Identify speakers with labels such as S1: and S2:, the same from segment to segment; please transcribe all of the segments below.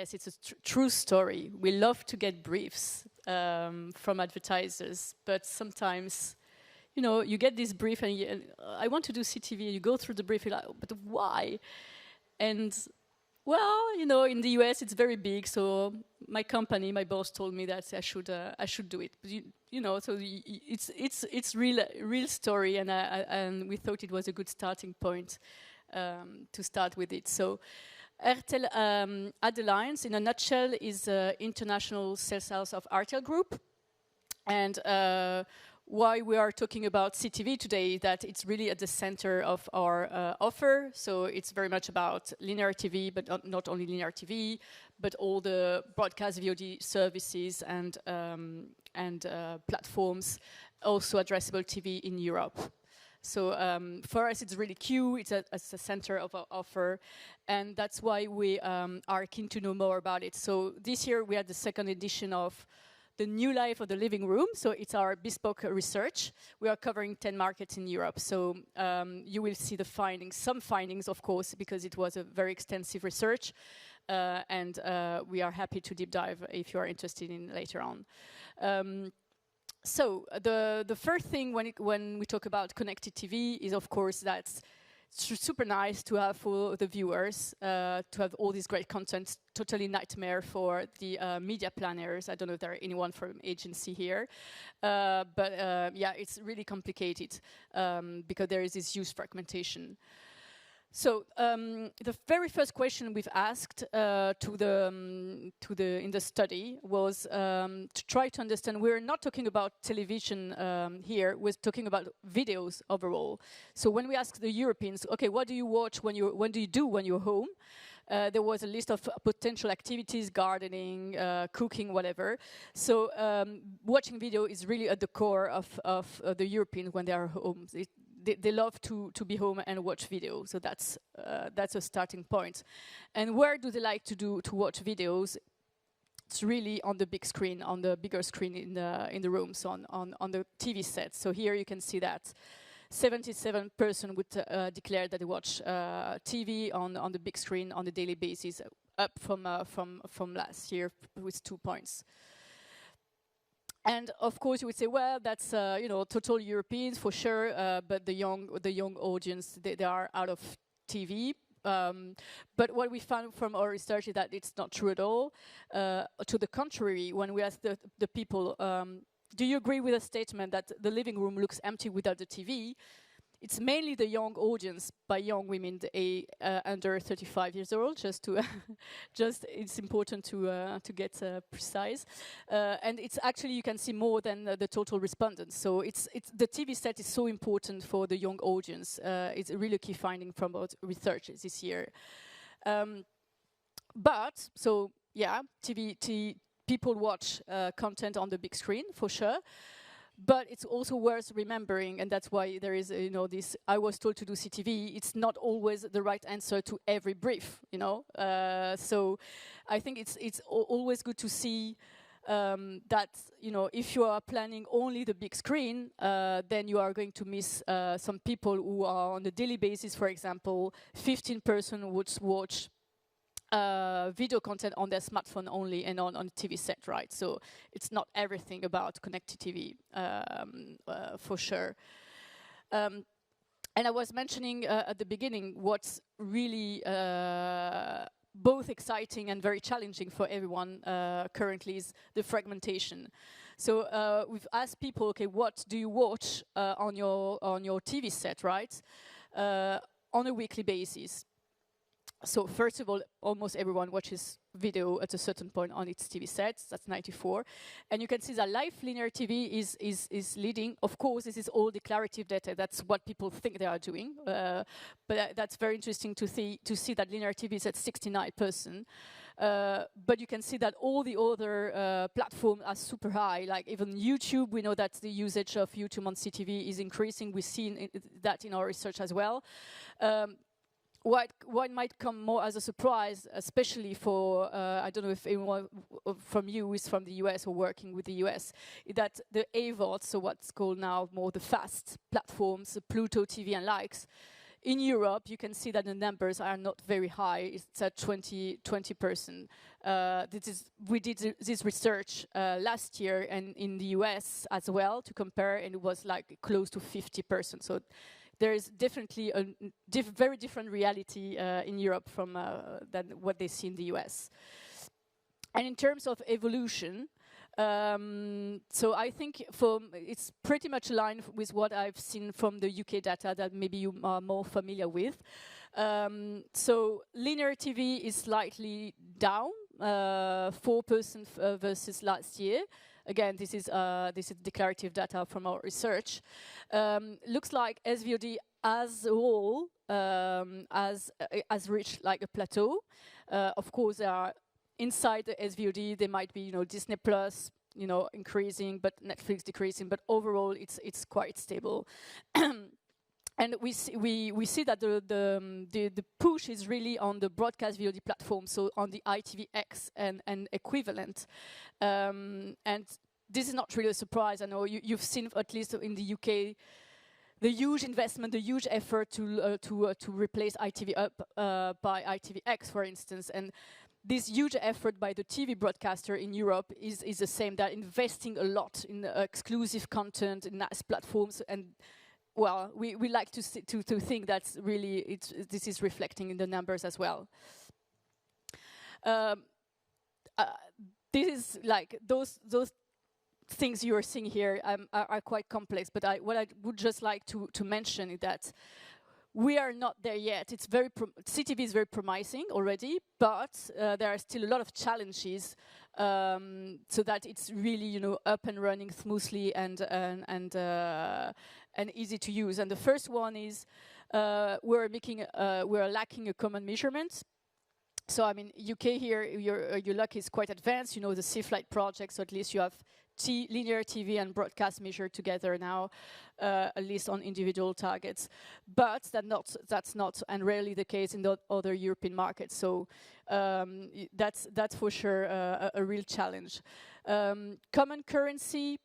S1: Yes, it's a true story. We love to get briefs from advertisers, but sometimes, you know, you get this brief and I want to do CTV. You go through the brief, you're like, but why? And well, you know, in the US it's very big, so my company, my boss told me that I should do it. But you know, so it's real story, and we thought it was a good starting point to start with it. So. RTL AdAlliance, in a nutshell, is an international sales house of RTL Group. And why we are talking about CTV today, that it's really at the center of our offer. So it's very much about linear TV, but not only linear TV, but all the broadcast VOD services and platforms, also addressable TV in Europe. So for us, it's really key. It's the center of our offer, and that's why we are keen to know more about it. So this year we had the second edition of the new life of the living room. So it's our bespoke research. We are covering 10 markets in Europe. So you will see the findings, some findings, of course, because it was a very extensive research, and we are happy to deep dive if you are interested in later on. So the first thing when we talk about connected TV is, of course, that it's super nice to have for the viewers, to have all this great content. Totally nightmare for the media planners. I don't know if there are anyone from agency here, but yeah, it's really complicated because there is this huge fragmentation. So the very first question we've asked in the study was to try to understand. We're not talking about television here. We're talking about videos overall. So when we asked the Europeans, okay, what do you watch when do you do when you're home? There was a list of potential activities: gardening, cooking, whatever. So watching video is really at the core of the Europeans when they are home. They love to be home and watch video, so that's a starting point. And where do they like to watch videos? It's really on the big screen, on the bigger screen in the rooms, on the TV set. So here you can see that 77% would declare that they watch TV on the big screen on a daily basis, up from last year with 2 points. And of course, you would say, well, that's total Europeans for sure, but the young audience, they are out of TV. But what we found from our research is that it's not true at all. To the contrary, when we asked the people, do you agree with the statement that the living room looks empty without the TV? It's mainly the young audience. By young, we mean under 35 years old. It's important to get precise. And it's actually, you can see more than the total respondents. So it's the TV set is so important for the young audience. It's a really key finding from our research this year. But so yeah, people watch content on the big screen for sure. But it's also worth remembering, and that's why there is, this. I was told to do CTV. It's not always the right answer to every brief, So I think it's always good to see that, if you are planning only the big screen, then you are going to miss some people who are on a daily basis. For example, 15% would watch video content on their smartphone only and on a TV set, right? So it's not everything about connected TV, for sure. And I was mentioning at the beginning what's really both exciting and very challenging for everyone currently is the fragmentation. So we've asked people, okay, what do you watch on your TV set, right? On a weekly basis. So first of all, almost everyone watches video at a certain point on its TV sets. That's 94. And you can see that live linear TV is leading. Of course, this is all declarative data. That's what people think they are doing. But that's very interesting to see that linear TV is at 69%. But you can see that all the other platforms are super high. Like even YouTube, we know that the usage of YouTube on CTV is increasing. We've seen that in our research as well. What might come more as a surprise, especially for, I don't know if anyone from you is from the US or working with the US, is that the AVOD, so what's called now more the FAST platforms, Pluto TV and likes, In Europe, you can see that the numbers are not very high. It's at 20%. We did this research last year and in the US as well to compare, and it was like close to 50%. So there is definitely a very different reality in Europe from than what they see in the US. And in terms of evolution, so I think it's pretty much aligned with what I've seen from the UK data that maybe you are more familiar with. So linear TV is slightly down, 4% versus last year. Again, this is declarative data from our research. Looks like SVOD as a whole has reached like a plateau. Of course, there are inside the SVOD, there might be, Disney Plus, increasing, but Netflix decreasing. But overall, it's quite stable. And we see that the push is really on the broadcast VOD platform, so on the ITVX and equivalent. And this is not really a surprise. I know you've seen, at least in the UK, the huge investment, the huge effort to replace ITV Up by ITVX, for instance. And this huge effort by the TV broadcaster in Europe is the same. They're investing a lot in exclusive content, in NAS platforms, and well, we like to think that's really this is reflecting in the numbers as well. This is like those things you are seeing here are quite complex. But what I would just like to mention is that we are not there yet. It's CTV is very promising already, but there are still a lot of challenges so that it's really up and running smoothly and easy to use. And the first one is we're lacking a common measurement. So I mean, UK here, your luck is quite advanced. The C-Flight project, so at least you have linear TV and broadcast measured together now, at least on individual targets. But that's not and rarely the case in the other European markets. So that's for sure a real challenge. Common currency.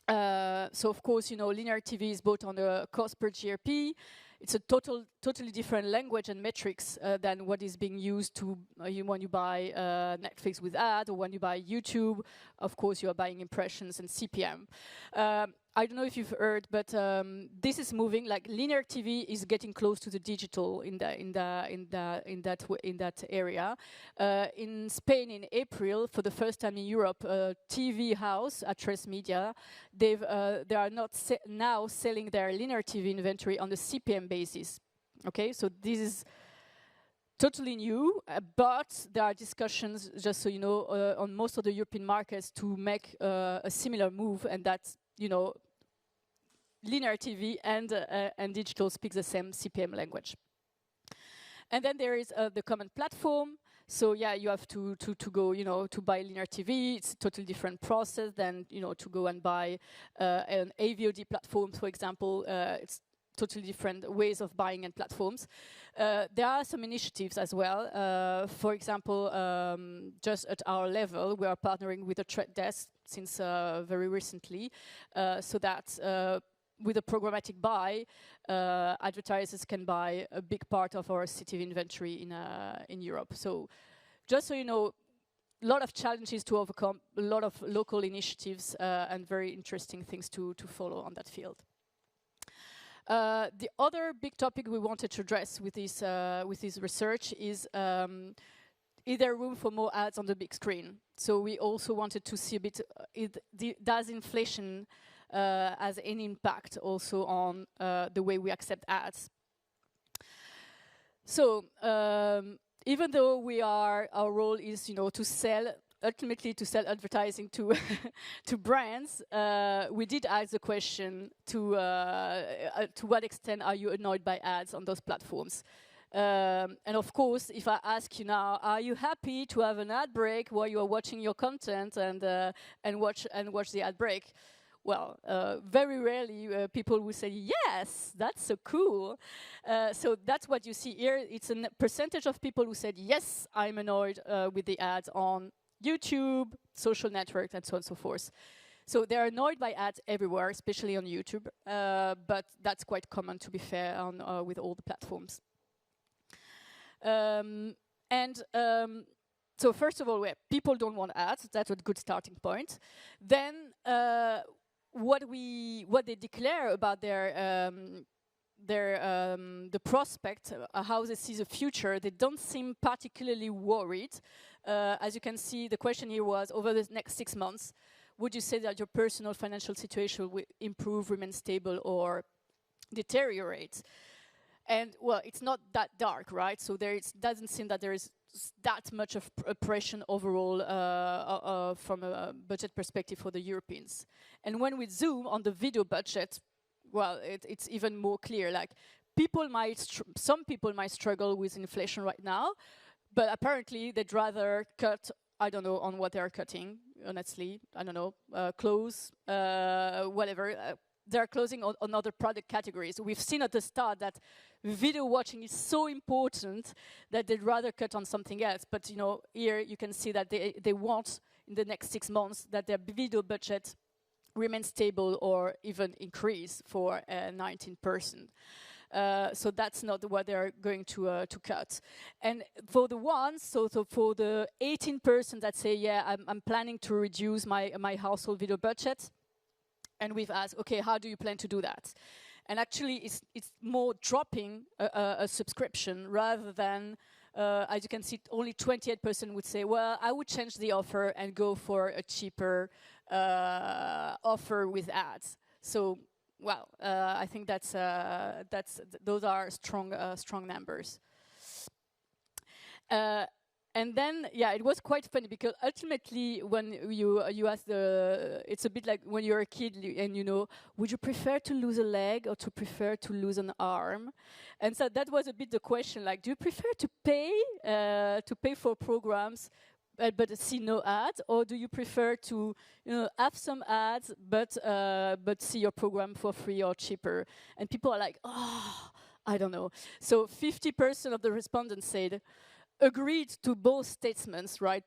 S1: So of course, linear TV is bought on the cost per GRP. It's a totally different language and metrics than what is being used to when you buy Netflix with ad, or when you buy YouTube. Of course, you are buying impressions and CPM. I don't know if you've heard, but this is moving. Like linear TV is getting close to the digital in that area. In Spain, in April, for the first time in Europe, TV house Atresmedia, Media, they are not now selling their linear TV inventory on the CPM basis. Okay, so this is totally new, but there are discussions, just so you know, on most of the European markets to make a similar move, and that's linear TV and digital speak the same CPM language. And then there is the common platform. So yeah, you have to go, to buy linear TV. It's a totally different process than, to go and buy an AVOD platform, for example. It's totally different ways of buying and platforms. There are some initiatives as well. For example, just at our level, we are partnering with The Trade Desk since very recently, so that with a programmatic buy, advertisers can buy a big part of our CTV inventory in Europe. So just so you know, a lot of challenges to overcome, a lot of local initiatives, and very interesting things to follow on that field. The other big topic we wanted to address with this research is is there room for more ads on the big screen? So we also wanted to see a bit, does inflation has any impact also on the way we accept ads? So even though our role is, ultimately to sell advertising to to brands, we did ask the question to what extent are you annoyed by ads on those platforms? And of course, if I ask you now, are you happy to have an ad break while you are watching your content and watch the ad break? Well, very rarely people will say, yes, that's so cool. So that's what you see here. It's a percentage of people who said, yes, I'm annoyed with the ads on YouTube, social networks, and so on and so forth. So they're annoyed by ads everywhere, especially on YouTube, but that's quite common, to be fair, on with all the platforms. So first of all, people don't want ads. That's a good starting point. Then what they declare about the prospect, how they see the future, they don't seem particularly worried. As you can see, the question here was, over the next 6 months, would you say that your personal financial situation will improve, remain stable, or deteriorate? And well, it's not that dark, right? So doesn't seem that there is that much of oppression overall from a budget perspective for the Europeans. And when we zoom on the video budget, well, it's even more clear. Like, some people might struggle with inflation right now, but apparently they'd rather cut, I don't know on what they're cutting, honestly, I don't know, clothes, whatever. They're closing on other product categories. We've seen at the start that video watching is so important that they'd rather cut on something else. But you know, here you can see that they want, in the next 6 months, that their video budget remain stable or even increase for 19%. So that's not what they're going to cut. And for the ones, so for the 18% that say, yeah, I'm planning to reduce my household video budget, and we've asked, okay, how do you plan to do that? And actually, it's more dropping a subscription rather than, as you can see, only 28% would say, well, I would change the offer and go for a cheaper offer with ads. So, well, I think those are strong numbers. And then, yeah, it was quite funny because ultimately, when you ask it's a bit like when you're a kid and you know, would you prefer to lose a leg or to prefer to lose an arm? And so that was a bit the question, like, do you prefer to pay for programs but see no ads, or do you prefer to have some ads but see your program for free or cheaper? And people are like, oh, I don't know. So 50% of the respondents said agreed to both statements, right?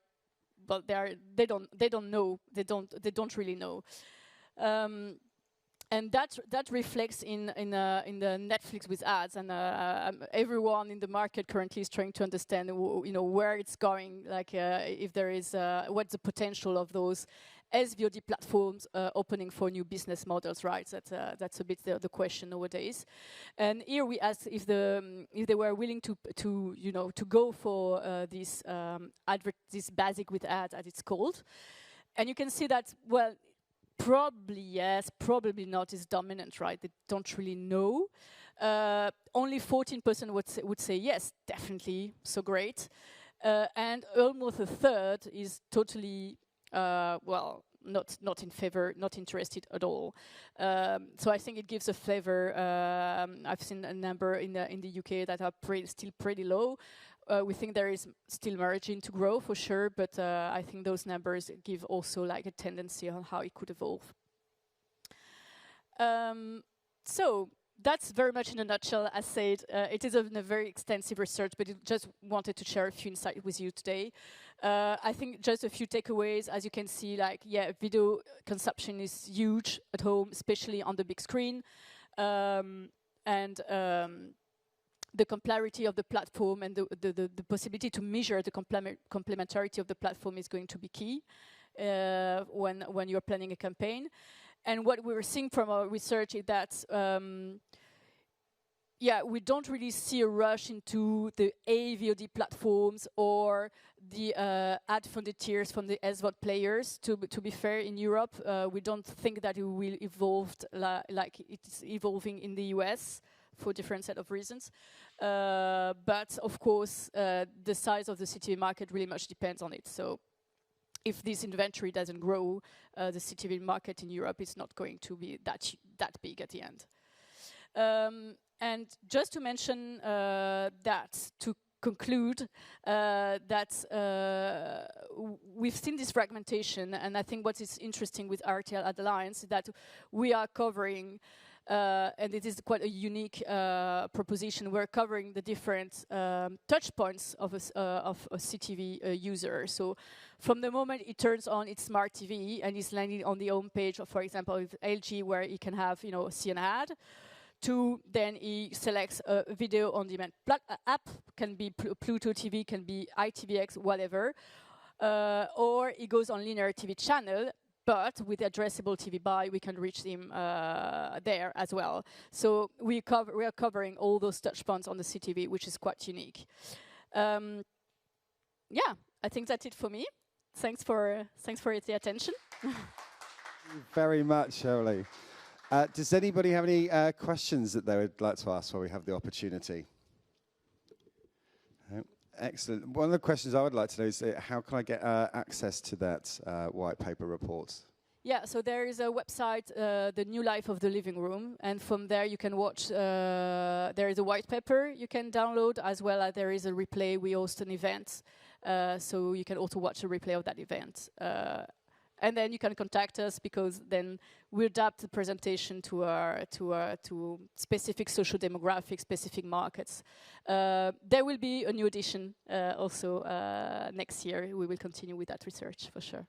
S1: But they don't know. They don't really know. And that reflects in the Netflix with ads, and everyone in the market currently is trying to understand, where it's going. Like, if there is, what's the potential of those SVOD platforms opening for new business models, right? That's a bit the question nowadays. And here we asked if they were willing to go for this basic with ads, as it's called. And you can see that, well, probably yes, probably not is dominant, right? They don't really know. Only 14% would say yes, definitely, so great. And almost a third is totally, not in favor, not interested at all. So I think it gives a flavor. I've seen a number in the UK that are still pretty low. We think there is still margin to grow for sure, but I think those numbers give also like a tendency on how it could evolve. So that's very much in a nutshell. As said, it is a very extensive research, but I just wanted to share a few insights with you today. I think just a few takeaways. As you can see, like, yeah, video consumption is huge at home, especially on the big screen. The complementarity of the platform and the possibility to measure the complementarity of the platform is going to be key when you're planning a campaign. And what we were seeing from our research is that, we don't really see a rush into the AVOD platforms or the ad-funded tiers from the SVOD players. To be fair, in Europe, we don't think that it will evolve like it's evolving in the US, for different set of reasons. But of course, the size of the CTV market really much depends on it. So if this inventory doesn't grow, the CTV market in Europe is not going to be that big at the end. And just to mention that, to conclude, that we've seen this fragmentation, and I think what is interesting with RTL AdAlliance is that we are covering and it is quite a unique proposition. We're covering the different touch points of a CTV user. So from the moment it turns on its smart TV and is landing on the home page of, for example, with LG, where he can have, see an ad, to then he selects a video on demand app, can be Pluto TV, can be ITVX, whatever, or he goes on linear TV channel, but with addressable TV buy, we can reach him there as well. So we are covering all those touch points on the CTV, which is quite unique. Yeah, I think that's it for me. Thanks for the attention.
S2: Thank you very much, Aurélie. Does anybody have any questions that they would like to ask while we have the opportunity? No? Excellent. One of the questions I would like to know is how can I get access to that white paper report? Yeah, so there is a website, The New Life of the Living Room, and from there you can watch, there is a white paper you can download, as well as there is a replay. We host an event, so you can also watch a replay of that event. And then you can contact us, because then we adapt the presentation to specific social demographics, specific markets. There will be a new edition also next year. We will continue with that research for sure.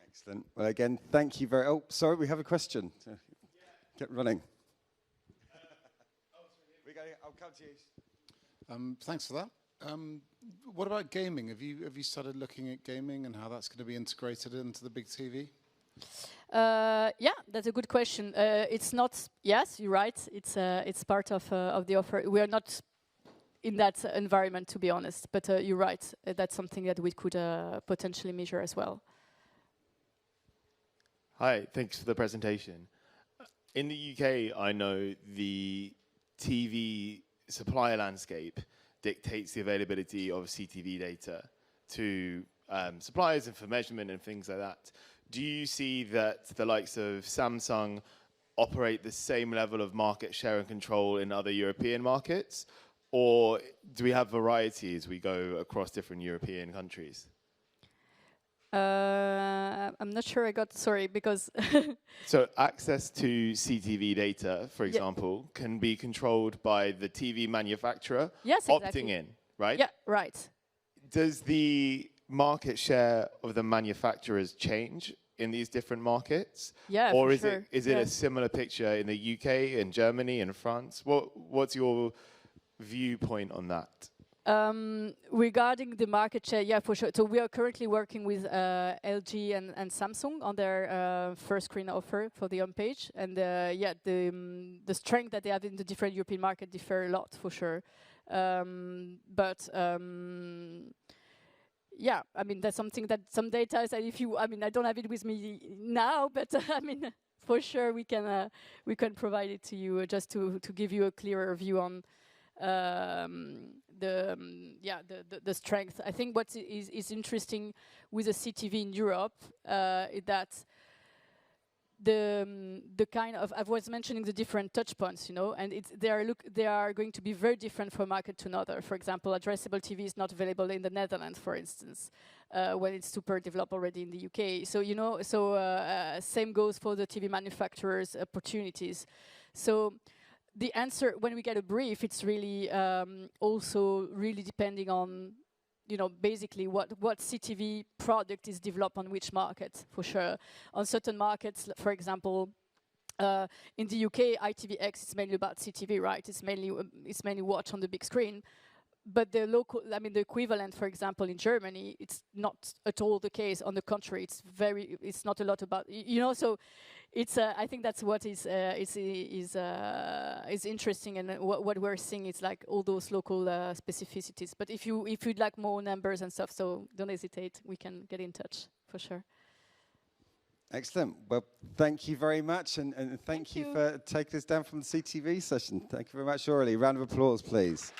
S2: Excellent. Well, again, thank you very. Oh, sorry, we have a question. Get running. I'll come to you.
S3: Thanks for that. What about gaming? Have you started looking at gaming and how that's going to be integrated into the big TV?
S1: Yeah, that's a good question. It's not. Yes, you're right. It's part of the offer. We are not in that environment, to be honest. But you're right. That's something that we could potentially measure as well.
S4: Hi, thanks for the presentation. In the UK, I know the TV supplier landscape dictates the availability of CTV data to suppliers and for measurement and things like that. Do you see that the likes of Samsung operate the same level of market share and control in other European markets? Or do we have variety as we go across different European countries?
S1: I'm not sure I got, sorry, because...
S4: So access to CTV data, for example, can be controlled by the TV manufacturer opting in, right?
S1: Yeah, right.
S4: Does the market share of the manufacturers change in these different markets?
S1: Yeah,
S4: or
S1: for
S4: is it a similar picture in the UK, in Germany, in France? What's your viewpoint on that?
S1: Regarding the market share, yeah, for sure. So we are currently working with LG and Samsung on their first screen offer for the homepage, and yeah, the strength that they have in the different European market differ a lot for sure. Yeah, I mean that's something that some data is. If you, I mean, I don't have it with me now, but I mean for sure we can provide it to you just to give you a clearer view on. The strength. I think what is interesting with the CTV in Europe is that the kind of, I was mentioning the different touch points, and they are going to be very different from market to another. For example, addressable TV is not available in the Netherlands, for instance, when it's super developed already in the UK. So same goes for the TV manufacturers' opportunities. So the answer, when we get a brief, it's really also really depending on, basically what CTV product is developed on which market, for sure. On certain markets, for example, in the UK, ITVX is mainly about CTV, right? It's mainly watch on the big screen. But the equivalent, for example, in Germany, it's not at all the case. On the contrary, it's not a lot about, so it's, I think that's what is interesting, and what we're seeing is like all those local specificities. But if you'd like more numbers and stuff, so don't hesitate, we can get in touch, for sure.
S2: Excellent. Well, thank you very much, and thank you for taking us down from the CTV session. Thank you very much, Aurélie. Round of applause, please.